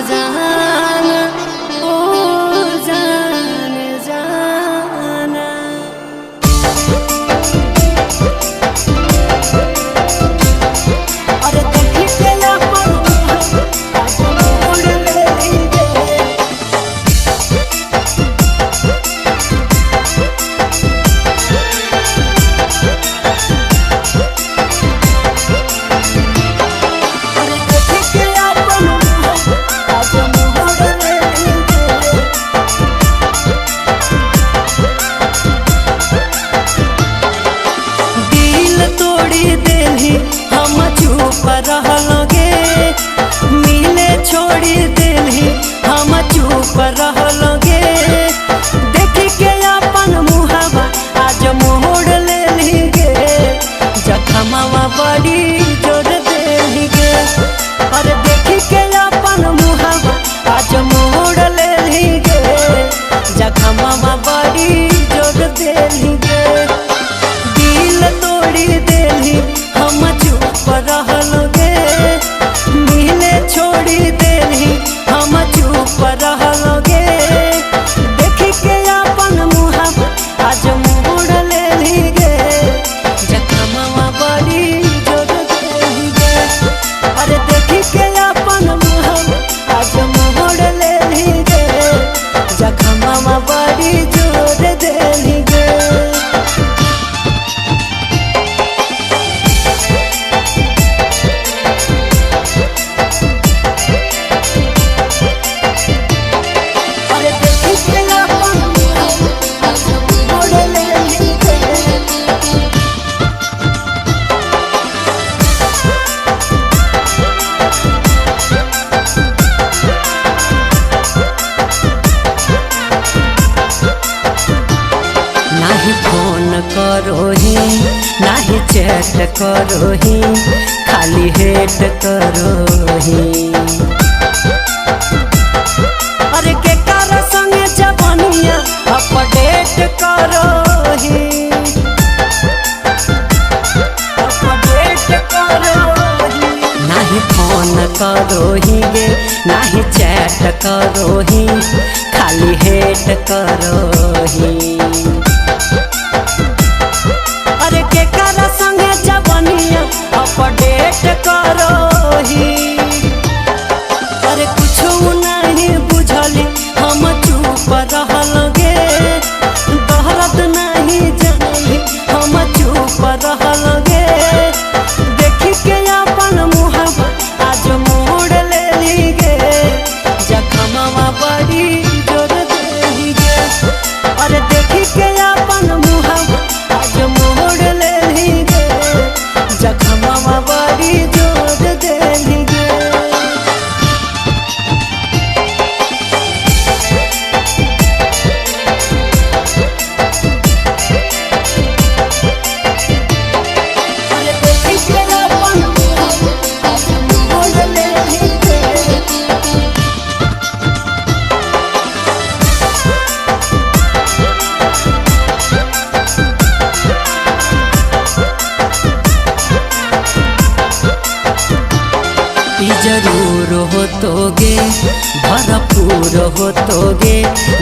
जाना ओ जान जाना। अरे देखी तेरा हम चुप रहलोगे, मिले छोड़ी देली हम चुप रहलोगे। देखी के अपन मुहावा आज मोड़ लेली गे, जखमवा बड़ी जोड़ देली गे। अरे देखी के अपन मुहावा आज मोड़ लेली गे, जखमवा बड़ी जोड़ देली गे। दिल तोड़ी देली हम चुप रहलोगे, मिले छोड़ी देली हम चुप रहलोगे। देखी के अपन मुहावा आज मोड़ लेली गे, जखमवा बड़ी जोड़ देली गे। अरे देखी के अपन मुहावा आज मोड़ लेली गे, जखमवा बड़ी जोड़ देली गे। नाही फोन करोही नाही चैट करोही, खाली हेट करोही। अरे के कर संगे जवानिया अपडेट करोही, अपडेट करोही। नाही फोन करोही गे नाही चैट करोही, खाली हेट करोही। अरे के कर संगे जवानिया अपडेट करोही। अरे कुछो नहीं बुझली हम चुप रहलोगे, दहरत नहीं जानली हम चुप रहलोगे। देखी के अपन मुहावा आज मोड़ लेली गे, जखमवा बड़ी जोड़ देली गे। अरे देखी के अपन मुहावा आज मोड़ लेली गे, जखमवा बड़ी जोड़ देली गे। अरे देखी के अपन मुहावा आज मोड़ लेली गे। जरूर होतोगे भरपूर होतोगे,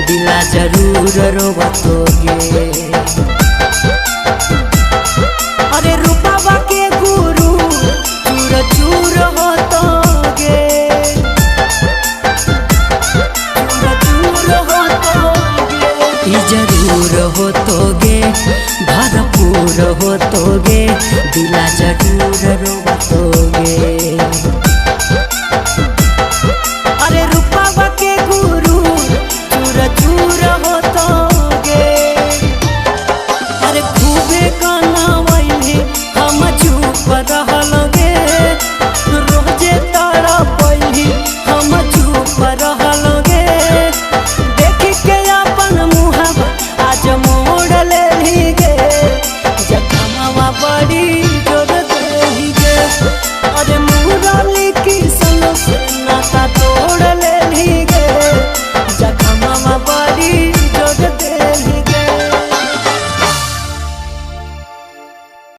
दिला जरूर रोवतोगे।